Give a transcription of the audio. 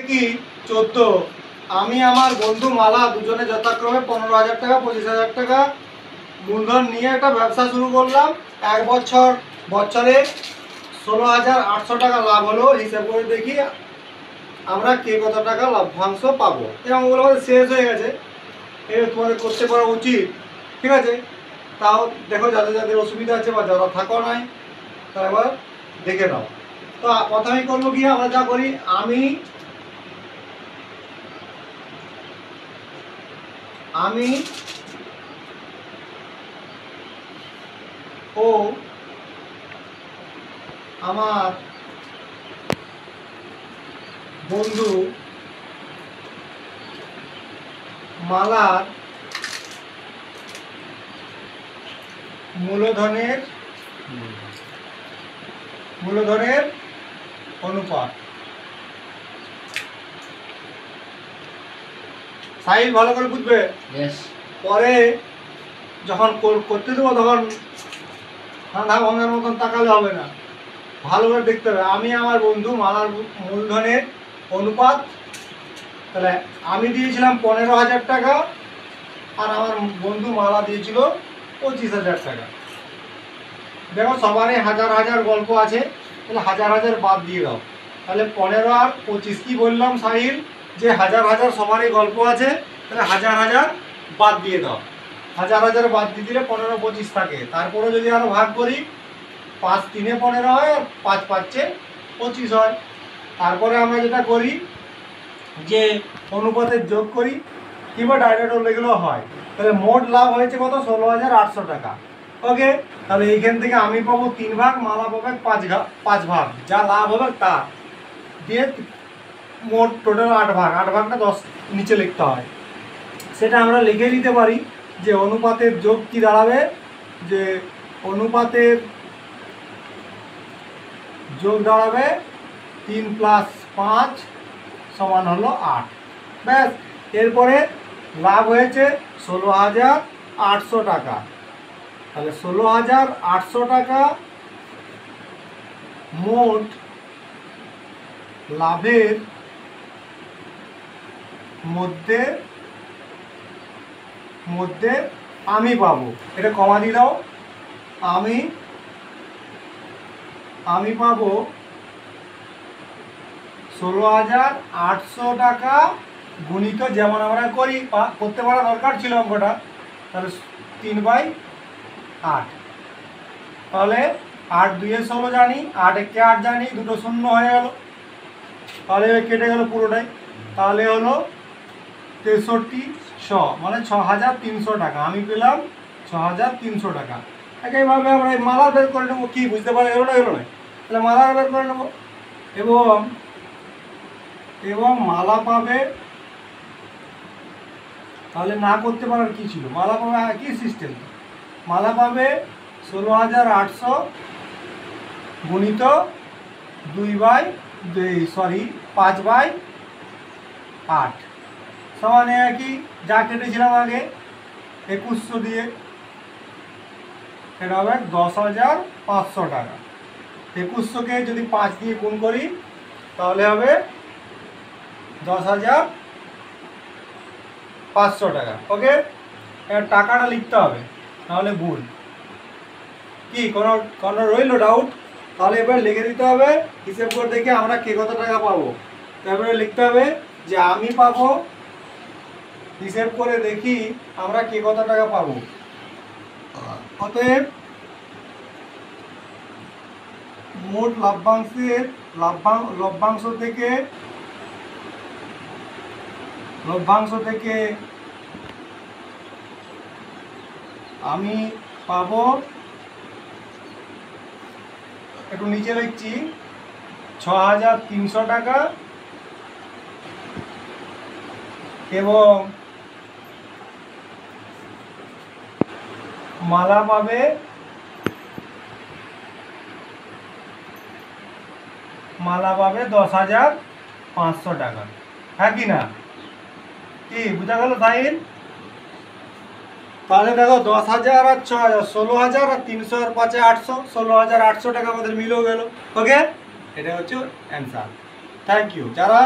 কি 14, আমি আমার বন্ধু মালা দুজনে যথাক্রমে 15,000 টাকা 25,000 টাকা মূলধন নিয়ে একটা ব্যবসা শুরু করলাম। এক বছরে 16,800 টাকা লাভ হলো। হিসাব করে দেখি আমরা কে কত টাকা লভ্যাংশ পাবো। এবং ওগুলো আমাদের শেষ হয়ে গেছে, এবার তোমাদের করতে পারা উচিত। ঠিক আছে, তাও দেখো যাদের যাদের অসুবিধা আছে বা যারা থাকো নাই তারা এবার দেখে নাও। তো প্রথমেই করবো কি, আমরা যা করি, আমি ও আমার বন্ধু মালার মূলধনের অনুপাত। সাইল ভালো করে বুঝবে। পরে যখন করতে দেবো তখন ঠান্ডা ভাঙার মতন তাকালে হবে না, ভালো করে দেখতে হবে। আমি আমার বন্ধু মালার মূলধনের অনুপাত, তাহলে আমি দিয়েছিলাম 15,000 টাকা আর আমার বন্ধু মালা দিয়েছিল 25,000 টাকা। দেখো সবারই হাজার হাজার গল্প আছে, তাহলে হাজার হাজার বাদ দিয়ে দাও। তাহলে 15 আর 25 কি বললাম সাহিল, যে হাজার হাজার সবারই গল্প আছে, তাহলে হাজার হাজার বাদ দিয়ে দাও। হাজার হাজার বাদ দিয়ে দিলে 15 25 থাকে। তারপরে যদি আরও ভাগ করি, 5 3 15 হয় আর 5 5 25 হয়। তারপরে আমরা যেটা করি যে অনুপাতের যোগ করি কিংবা ডাইরেক্ট এগুলো হয়। তাহলে মোট লাভ হয়েছে কত, 16,800 টাকা। ওকে, তাহলে এইখান থেকে আমি পাবো 3 ভাগ, মালা পাবে 5 ভাগ, যা লাভ হবে তা দিয়ে মোট টোটাল 8 ভাগ। 8 ভাগটা 10 নিচে লিখতে হয়, সেটা আমরা লিখে নিতে পারি যে অনুপাতের যোগ কি দাঁড়াবে, যে অনুপাতের যোগ দাঁড়াবে 3 + 5 সমান হলো 8। ব্যাস, এরপরে লাভ হয়েছে 16,800 টাকা। তাহলে 16,800 টাকা মোট লাভের মধ্যে আমি পাবো, এটা কমা দিয়ে দাও, আমি পাবো 16,800 টাকা গুণিত, যেমন আমরা করতে পারা দরকার ছিল অঙ্কটা, তাহলে 3/8। তাহলে 8 2 16 জানি, 8 1 8 জানি, দুটো শূন্য হয়ে গেল, তাহলে কেটে গেল পুরোটাই। তাহলে হলো 6300, মানে 6,300 টাকা আমি পেলাম। 6,300 টাকা। একইভাবে আমরা এই মালা বের করে নেবো। কি বুঝতে পারা গেল না? তাহলে মালা বের করে নেবো, এবং মালা পাবে, তাহলে না করতে পারার কি ছিল, মালা পাবে কি সিস্টেম, মালা পাবে 16,800 গুণিত 5/8 সমান একই যা কেটেছিলাম আগে 2100 দিয়ে, এটা হবে 10,500 টাকা। 2100কে যদি 5 দিয়ে গুণ করি তাহলে হবে 10,500 টাকা। ওকে, এবার টাকাটা লিখতে হবে, নাহলে ভুল। কি কোনো রইল ডাউট? তাহলে এবার লিখে দিতে হবে, হিসেব করে দেখে আমরা কে কত টাকা পাবো। তারপরে লিখতে হবে যে আমি পাবো, হিসেব করে দেখি আমরা কে কত টাকা পাবো। অতএব মোট লভ্যাংশ থেকে আমি পাবো, একটু নিচে লিখছি, 6,300 টাকা, এবং মালা পাবে 10,500 টাকা। হ্যাঁ কি না? কি বুঝা গেল সাইন? তাহলে দেখো 10,000 আর 6,000, 16,000 আর 300 আর 5 800, 16,800 টাকা আমাদের মিলেও গেল। ওকে, এটা হচ্ছে অ্যান্সার। Thank you. যারা